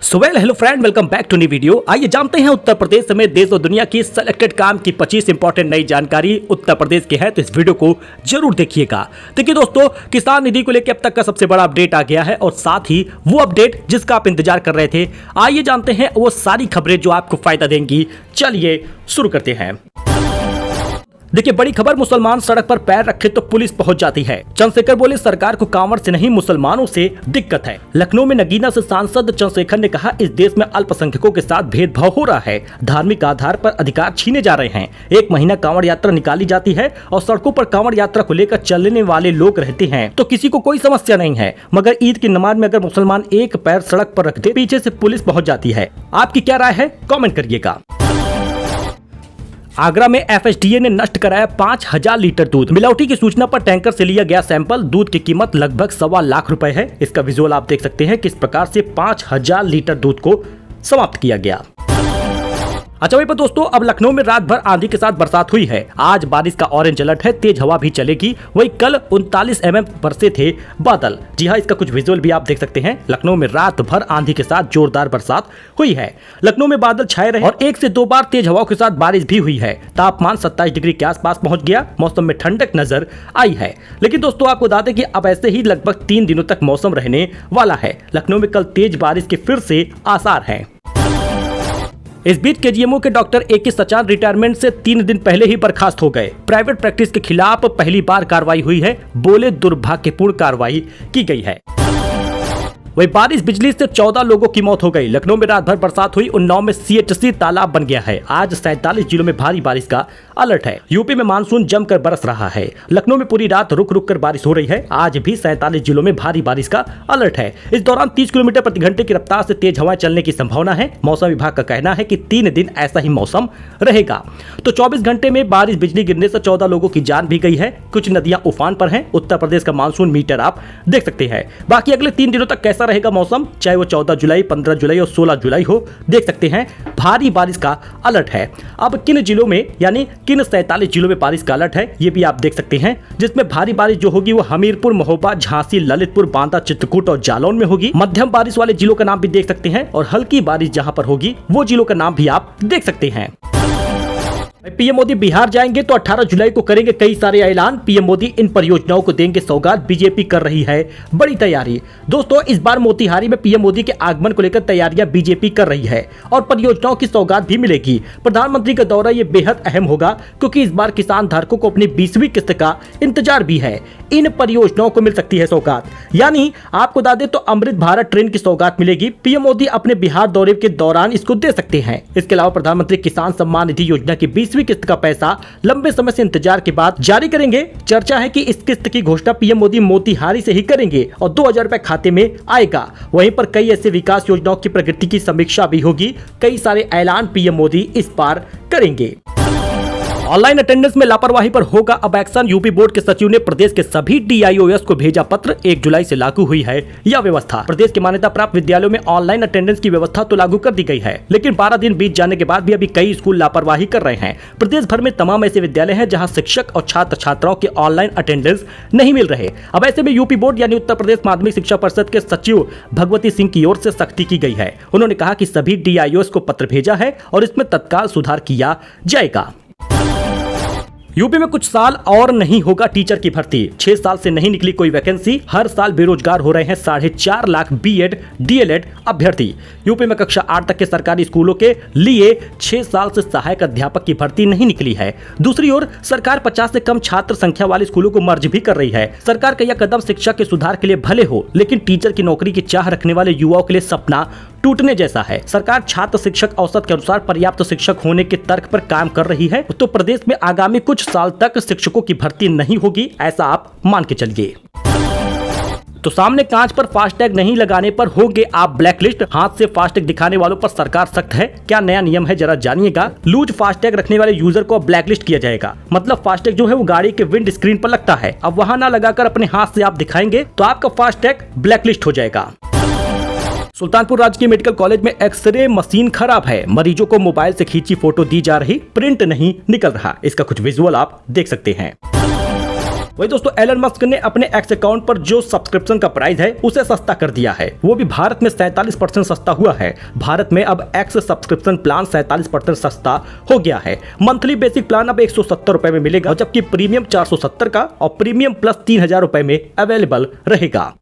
Hello friend, welcome back to new video. आइए जानते हैं उत्तर प्रदेश समेत देश और दुनिया की सिलेक्टेड काम की 25 इंपॉर्टेंट नई जानकारी उत्तर प्रदेश की है, तो इस वीडियो को जरूर देखिएगा। देखिए दोस्तों, किसान निधि को लेकर अब तक का सबसे बड़ा अपडेट आ गया है और साथ ही वो अपडेट जिसका आप इंतजार कर रहे थे। आइए जानते हैं वो सारी खबरें जो आपको फायदा देंगी। चलिए शुरू करते हैं। देखिए, बड़ी खबर, मुसलमान सड़क पर पैर रखे तो पुलिस पहुंच जाती है। चंद्रशेखर बोले सरकार को कांवड़ से नहीं मुसलमानों से दिक्कत है। लखनऊ में नगीना से सांसद चंद्रशेखर ने कहा इस देश में अल्पसंख्यकों के साथ भेदभाव हो रहा है, धार्मिक आधार पर अधिकार छीने जा रहे हैं। एक महीना कांवड़ यात्रा निकाली जाती है और सड़कों पर कांवड़ यात्रा को लेकर चलने वाले लोग रहते हैं तो किसी को कोई समस्या नहीं है, मगर ईद की नमाज में अगर मुसलमान एक पैर सड़क पर रख दे, पीछे से पुलिस पहुंच जाती है। आपकी क्या राय है, कमेंट करिएगा। आगरा में एफएसडीए ने नष्ट कराया 5000 लीटर दूध। मिलावटी की सूचना पर टैंकर से लिया गया सैंपल। दूध की कीमत लगभग 1.25 लाख रुपए है। इसका विजुअल आप देख सकते हैं किस प्रकार से 5000 लीटर दूध को समाप्त किया गया। अच्छा वहीं पर दोस्तों, अब लखनऊ में रात भर आंधी के साथ बरसात हुई है। आज बारिश का ऑरेंज अलर्ट है, तेज हवा भी चलेगी। वहीं कल 39 mm बरसे थे बादल। जी हाँ, इसका कुछ विजुअल भी आप देख सकते हैं। लखनऊ में रात भर आंधी के साथ जोरदार बरसात हुई है। लखनऊ में बादल छाए रहे और 1 से 2 बार तेज हवाओं के साथ बारिश भी हुई है। तापमान 27 डिग्री के आसपास पहुंच गया। मौसम में ठंडक नजर आई है। लेकिन दोस्तों, आपको बता दें कि अब ऐसे ही लगभग 3 दिनों तक मौसम रहने वाला है। लखनऊ में कल तेज बारिश के फिर से आसार हैं। इस बीच केजीएमओ के डॉक्टर ए के सचान रिटायरमेंट से 3 दिन पहले ही बर्खास्त हो गए। प्राइवेट प्रैक्टिस के खिलाफ पहली बार कार्रवाई हुई है। बोले दुर्भाग्यपूर्ण कार्रवाई की गई है। वही बारिश बिजली से 14 लोगों की मौत हो गई। लखनऊ में रात भर बरसात हुई। उन्नाव में सीएचसी तालाब बन गया है। आज 47 जिलों में भारी बारिश का अलर्ट है। यूपी में मानसून जमकर बरस रहा है। लखनऊ में पूरी रात रुक रुक कर बारिश हो रही है। आज भी 47 जिलों में भारी बारिश का अलर्ट है। इस दौरान 30 किलोमीटर प्रति घंटे की रफ्तार से तेज हवाएं चलने की संभावना है। मौसम विभाग का कहना है कि 3 दिन ऐसा ही मौसम रहेगा। तो 24 घंटे में बारिश बिजली गिरने से 14 लोगों की जान भी गई है। कुछ नदियां उफान पर हैं। उत्तर प्रदेश का मानसून मीटर आप देख सकते हैं। बाकी अगले 3 दिनों तक कैसा रहेगा मौसम, चाहे वो 14 जुलाई, 15 जुलाई और 16 जुलाई हो, देख सकते हैं। भारी बारिश का अलर्ट है। अब किन जिलों में, यानी किन 47 जिलों में बारिश का अलर्ट है, ये भी आप देख सकते हैं। जिसमें भारी बारिश जो होगी वो हमीरपुर, महोबा, झांसी, ललितपुर, बांदा, चित्रकूट और जालौन में होगी। मध्यम बारिश वाले जिलों का नाम भी देख सकते हैं और हल्की बारिश जहां पर होगी वो जिलों का नाम भी आप देख सकते हैं। पीएम मोदी बिहार जाएंगे तो 18 जुलाई को करेंगे कई सारे ऐलान। पीएम मोदी इन परियोजनाओं को देंगे सौगात। बीजेपी कर रही है बड़ी तैयारी। दोस्तों, इस बार मोतिहारी में पीएम मोदी के आगमन को लेकर तैयारियां बीजेपी कर रही है और परियोजनाओं की सौगात भी मिलेगी। प्रधानमंत्री का दौरा ये बेहद अहम होगा क्योंकि इस बार किसान धारकों को अपनी 20वीं किस्त का इंतजार भी है। इन परियोजनाओं को मिल सकती है सौगात, यानी आपको बता दें तो अमृत भारत ट्रेन की सौगात मिलेगी। पीएम मोदी अपने बिहार दौरे के दौरान इसको दे सकते हैं। इसके अलावा प्रधानमंत्री किसान सम्मान निधि योजना की 20वीं किस्त का पैसा लंबे समय से इंतजार के बाद जारी करेंगे। चर्चा है कि इस किस्त की घोषणा पीएम मोदी मोतिहारी से ही करेंगे और 2000 रुपए खाते में आएगा। वहीं पर कई ऐसे विकास योजनाओं की प्रगति की समीक्षा भी होगी। कई सारे ऐलान पीएम मोदी इस बार करेंगे। ऑनलाइन अटेंडेंस में लापरवाही पर होगा अब एक्शन। यूपी बोर्ड के सचिव ने प्रदेश के सभी डीआईओएस को भेजा पत्र। 1 जुलाई से लागू हुई है यह व्यवस्था। प्रदेश के मान्यता प्राप्त विद्यालयों में ऑनलाइन अटेंडेंस की व्यवस्था तो लागू कर दी गई है, लेकिन 12 दिन बीत जाने के बाद भी अभी कई स्कूल लापरवाही कर रहे हैं। प्रदेश भर में तमाम ऐसे विद्यालय हैं जहां शिक्षक और छात्र छात्राओं के ऑनलाइन अटेंडेंस नहीं मिल रहे। अब ऐसे में यूपी बोर्ड यानी उत्तर प्रदेश माध्यमिक शिक्षा परिषद के सचिव भगवती सिंह की ओर से सख्ती की गई है। उन्होंने कहा कि सभी डीआईओएस को पत्र भेजा है और इसमें तत्काल सुधार किया जाएगा। यूपी में कुछ साल और नहीं होगा टीचर की भर्ती। 6 साल से नहीं निकली कोई वैकेंसी। हर साल बेरोजगार हो रहे हैं 4.5 लाख बीएड डीएलएड अभ्यर्थी। यूपी में कक्षा 8 तक के सरकारी स्कूलों के लिए 6 साल से सहायक अध्यापक की भर्ती नहीं निकली है। दूसरी ओर सरकार 50 से कम छात्र संख्या वाले स्कूलों को मर्ज भी कर रही है। सरकार का यह कदम शिक्षा के सुधार के लिए भले हो, लेकिन टीचर की नौकरी की चाह रखने वाले युवाओं के लिए सपना टूटने जैसा है। सरकार छात्र शिक्षक औसत के अनुसार पर्याप्त शिक्षक होने के तर्क पर काम कर रही है। तो प्रदेश में आगामी कुछ साल तक शिक्षकों की भर्ती नहीं होगी, ऐसा आप मान के चलिए। तो सामने कांच पर फास्टैग नहीं लगाने पर होंगे आप ब्लैकलिस्ट। हाथ से फास्टैग दिखाने वालों पर सरकार सख्त है। क्या नया नियम है जरा जानिएगा। लूज फास्टैग रखने वाले यूजर को ब्लैकलिस्ट किया जाएगा। मतलब फास्टैग जो है वो गाड़ी के विंड स्क्रीन पर लगता है। अब वहां ना लगाकर अपने हाथ से आप दिखाएंगे तो आपका फास्टैग ब्लैकलिस्ट हो जाएगा। सुल्तानपुर राजकीय मेडिकल कॉलेज में एक्सरे मशीन खराब है। मरीजों को मोबाइल से खींची फोटो दी जा रही, प्रिंट नहीं निकल रहा। इसका कुछ विजुअल आप देख सकते हैं। वही दोस्तों एलन मस्क ने अपने एक्स अकाउंट पर जो सब्सक्रिप्शन का प्राइस है उसे सस्ता कर दिया है, वो भी भारत में 47% सस्ता हुआ है। भारत में अब एक्स सब्सक्रिप्शन प्लान 47% सस्ता हो गया है। मंथली बेसिक प्लान अब 170 रुपए में मिलेगा, जबकि प्रीमियम 470 का और प्रीमियम प्लस 3000 रुपए में अवेलेबल रहेगा।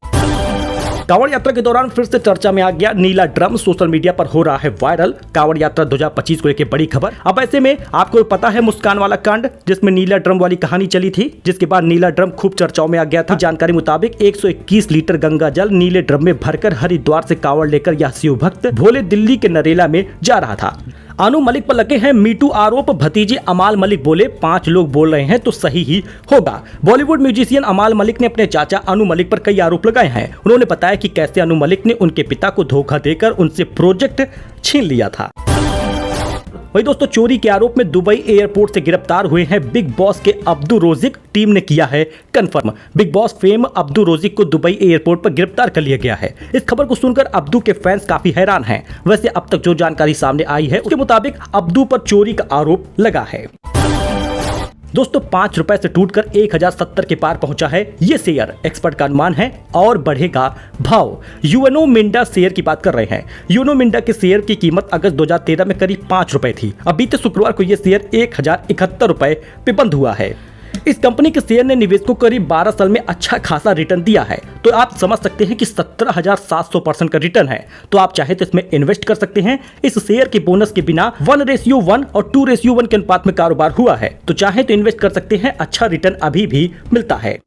कांवड़ यात्रा के दौरान फिर से चर्चा में आ गया नीला ड्रम, सोशल मीडिया पर हो रहा है वायरल। कांवड़ यात्रा 2025 को लेकर बड़ी खबर। अब ऐसे में आपको पता है मुस्कान वाला कांड, जिसमें नीला ड्रम वाली कहानी चली थी, जिसके बाद नीला ड्रम खूब चर्चाओं में आ गया था। जानकारी मुताबिक 121 लीटर गंगा जल नीले ड्रम में भरकर हरिद्वार से कांवड़ लेकर यह शिव भक्त भोले दिल्ली के नरेला में जा रहा था। अनु मलिक पर लगे हैं मीटू आरोप। भतीजे अमाल मलिक बोले 5 लोग बोल रहे हैं तो सही ही होगा। बॉलीवुड म्यूजिशियन अमाल मलिक ने अपने चाचा अनु मलिक पर कई आरोप लगाए हैं। उन्होंने बताया कि कैसे अनु मलिक ने उनके पिता को धोखा देकर उनसे प्रोजेक्ट छीन लिया था। वही दोस्तों चोरी के आरोप में दुबई एयरपोर्ट से गिरफ्तार हुए हैं बिग बॉस के अब्दू रोजिक। टीम ने किया है confirm, big boss fame Abdu Rozik को दुबई एयरपोर्ट पर गिरफ्तार कर लिया गया है। इस खबर को सुनकर अब्दू के फैंस काफी हैरान हैं। वैसे अब तक जो जानकारी सामने आई है उसके मुताबिक अब्दू पर चोरी का आरोप लगा है। दोस्तों 5 रुपए से टूटकर 1070 के पार पहुंचा है ये शेयर। एक्सपर्ट का अनुमान है और बढ़ेगा भाव। यूएनओ मिंडा शेयर की बात कर रहे हैं। यूएनओ मिंडा के शेयर की कीमत अगस्त 2013 में करीब 5 रुपए थी। अब बीते शुक्रवार को यह शेयर 1071 रुपए पे बंद हुआ है। इस कंपनी के शेयर ने निवेशकों को करीब 12 साल में अच्छा खासा रिटर्न दिया है। तो आप समझ सकते हैं कि 17,700% का रिटर्न है। तो आप चाहे तो इसमें इन्वेस्ट कर सकते हैं। इस शेयर के बोनस के बिना 1:1 और 2:1 के अनुपात में कारोबार हुआ है। तो चाहे तो इन्वेस्ट कर सकते हैं, अच्छा रिटर्न अभी भी मिलता है।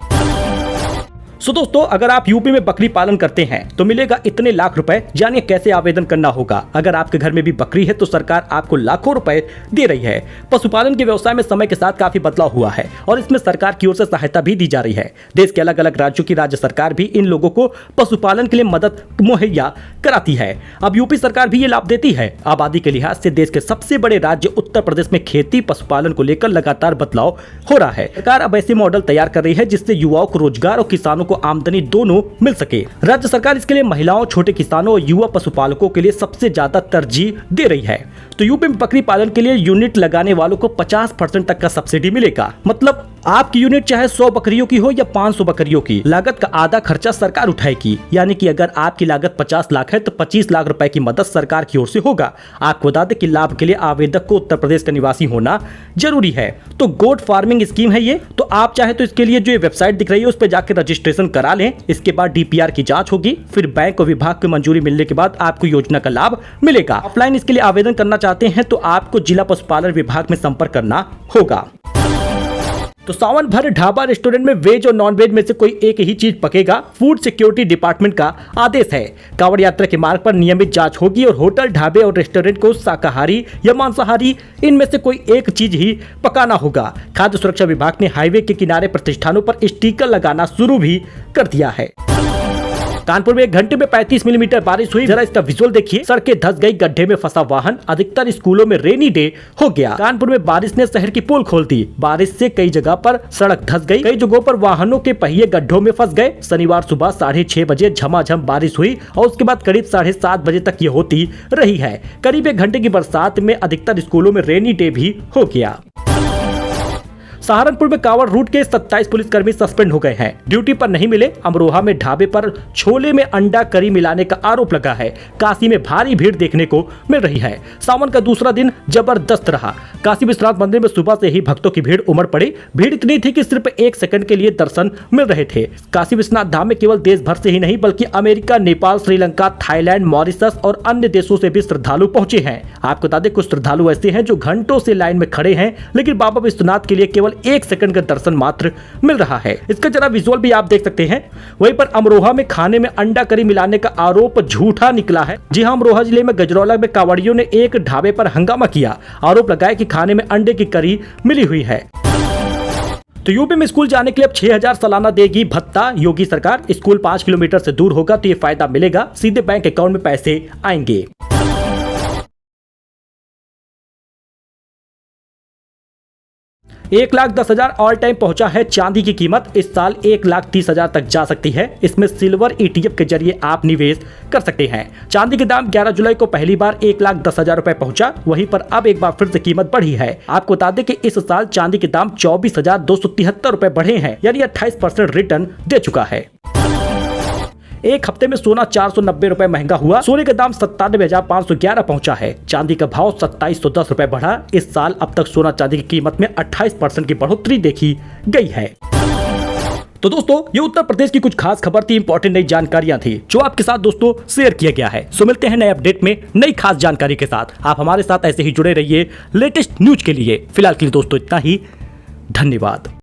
सो दोस्तों अगर आप यूपी में बकरी पालन करते हैं तो मिलेगा इतने लाख रुपए। जानिए कैसे आवेदन करना होगा। अगर आपके घर में भी बकरी है तो सरकार आपको लाखों रुपए दे रही है। पशुपालन के व्यवसाय में समय के साथ काफी बदलाव हुआ है और इसमें सरकार की ओर से सहायता भी दी जा रही है। देश के अलग अलग राज्यों की राज्य सरकार भी इन लोगों को पशुपालन के लिए मदद मुहैया कराती है। अब यूपी सरकार भी ये लाभ देती है। आबादी के लिहाज से देश के सबसे बड़े राज्य उत्तर प्रदेश में खेती पशुपालन को लेकर लगातार बदलाव हो रहा है। सरकार अब ऐसे मॉडल तैयार कर रही है जिससे युवाओं को रोजगार और किसानों को आमदनी दोनों मिल सके। राज्य सरकार इसके लिए महिलाओं, छोटे किसानों और युवा पशुपालकों के लिए सबसे ज्यादा तरजीह दे रही है। तो यूपी में बकरी पालन के लिए यूनिट लगाने वालों को 50% तक का सब्सिडी मिलेगा। मतलब आपकी यूनिट चाहे 100 बकरियों की हो या 500 बकरियों की, लागत का आधा खर्चा सरकार उठाएगी। यानी कि अगर आपकी लागत 50 लाख है तो 25 लाख रुपए की मदद सरकार की ओर से होगा। आपको बता दें कि लाभ के लिए आवेदक को उत्तर प्रदेश का निवासी होना जरूरी है। तो गोट फार्मिंग स्कीम है ये। तो आप चाहे तो इसके लिए जो वेबसाइट दिख रही है उस पर जाकर रजिस्ट्रेशन करा लें। इसके बाद डीपीआर की जांच होगी, फिर बैंक और विभाग की मंजूरी मिलने के बाद आपको योजना का लाभ मिलेगा। ऑफलाइन इसके लिए आवेदन करना चाहते हैं तो आपको जिला पशुपालन विभाग में संपर्क करना होगा। तो सावन भर ढाबा रेस्टोरेंट में वेज और नॉन वेज में से कोई एक ही चीज पकेगा। फूड सिक्योरिटी डिपार्टमेंट का आदेश है। कांवड़ यात्रा के मार्ग पर नियमित जांच होगी और होटल, ढाबे और रेस्टोरेंट को शाकाहारी या मांसाहारी इनमें से कोई एक चीज ही पकाना होगा। खाद्य सुरक्षा विभाग ने हाईवे के किनारे प्रतिष्ठानों पर स्टिकर लगाना शुरू भी कर दिया है। कानपुर में 1 घंटे में 35 मिलीमीटर बारिश हुई। जरा इसका विजुअल देखिए। सड़कें धंस गई, गड्ढे में फंसा वाहन। अधिकतर स्कूलों में रेनी डे हो गया। कानपुर में बारिश ने शहर की पोल खोल दी। बारिश से कई जगह पर सड़क धंस गई, कई जगहों पर वाहनों के पहिए गड्ढों में फंस गए। शनिवार सुबह 6:30 बजे झमाझम बारिश हुई और उसके बाद करीब 7:30 बजे तक ये होती रही है। करीब 1 घंटे की बरसात में अधिकतर स्कूलों में रेनी डे भी हो गया। सहारनपुर में कांवड़ रूट के 27 पुलिसकर्मी सस्पेंड हो गए हैं। ड्यूटी पर नहीं मिले। अमरोहा में ढाबे पर छोले में अंडा करी मिलाने का आरोप लगा है। काशी में भारी भीड़ देखने को मिल रही है। सावन का दूसरा दिन जबरदस्त रहा। काशी विश्वनाथ मंदिर में सुबह से ही भक्तों की भीड़ उमड़ पड़ी। भीड़ इतनी थी कि सिर्फ 1 सेकंड के लिए दर्शन मिल रहे थे। काशी विश्वनाथ धाम में केवल देश भर से ही नहीं बल्कि America, Nepal, Sri Lanka, Thailand, Mauritius और अन्य देशों से भी श्रद्धालु पहुंचे हैं। आपको बता दें कुछ श्रद्धालु ऐसे हैं जो घंटों से लाइन में खड़े हैं, लेकिन बाबा विश्वनाथ के लिए केवल 1 सेकंड का दर्शन मात्र मिल रहा है। इसका जरा विजुअल भी आप देख सकते हैं। वहीं पर अमरोहा में खाने में अंडा करी मिलाने का आरोप झूठा निकला है। जी हां, अमरोहा जिले में गजरौला में कांवड़ियों ने एक ढाबे पर हंगामा किया। आरोप लगाया कि खाने में अंडे की करी मिली हुई है। तो यूपी में स्कूल जाने के लिए अब 6,000 सालाना देगी भत्ता योगी सरकार। स्कूल 5 किलोमीटर से दूर होगा तो ये फायदा मिलेगा, सीधे बैंक अकाउंट में पैसे आएंगे। 1,10,000 ऑल टाइम पहुंचा है चांदी की कीमत। इस साल 1,30,000 तक जा सकती है। इसमें सिल्वर ETF के जरिए आप निवेश कर सकते हैं। चांदी के दाम 11 जुलाई को पहली बार 1,10,000 रुपए पहुंचा। वहीं पर अब एक बार फिर से कीमत बढ़ी है। आपको बता दें कि इस साल चांदी के दाम 24,273 रुपए बढ़े हैं, यानी 28% रिटर्न दे चुका है। एक हफ्ते में सोना 490 रुपए महंगा हुआ। सोने का दाम 97,511 पहुंचा है। चांदी का भाव 2,710 रुपए बढ़ा। इस साल अब तक सोना चांदी की कीमत में 28% की बढ़ोतरी देखी गई है। तो दोस्तों, ये उत्तर प्रदेश की कुछ खास खबर थी, इंपॉर्टेंट नई जानकारियां थी जो आपके साथ दोस्तों शेयर किया गया है। सो मिलते हैं नए अपडेट में नई खास जानकारी के साथ। आप हमारे साथ ऐसे ही जुड़े रहिए लेटेस्ट न्यूज के लिए। फिलहाल के लिए दोस्तों इतना ही। धन्यवाद।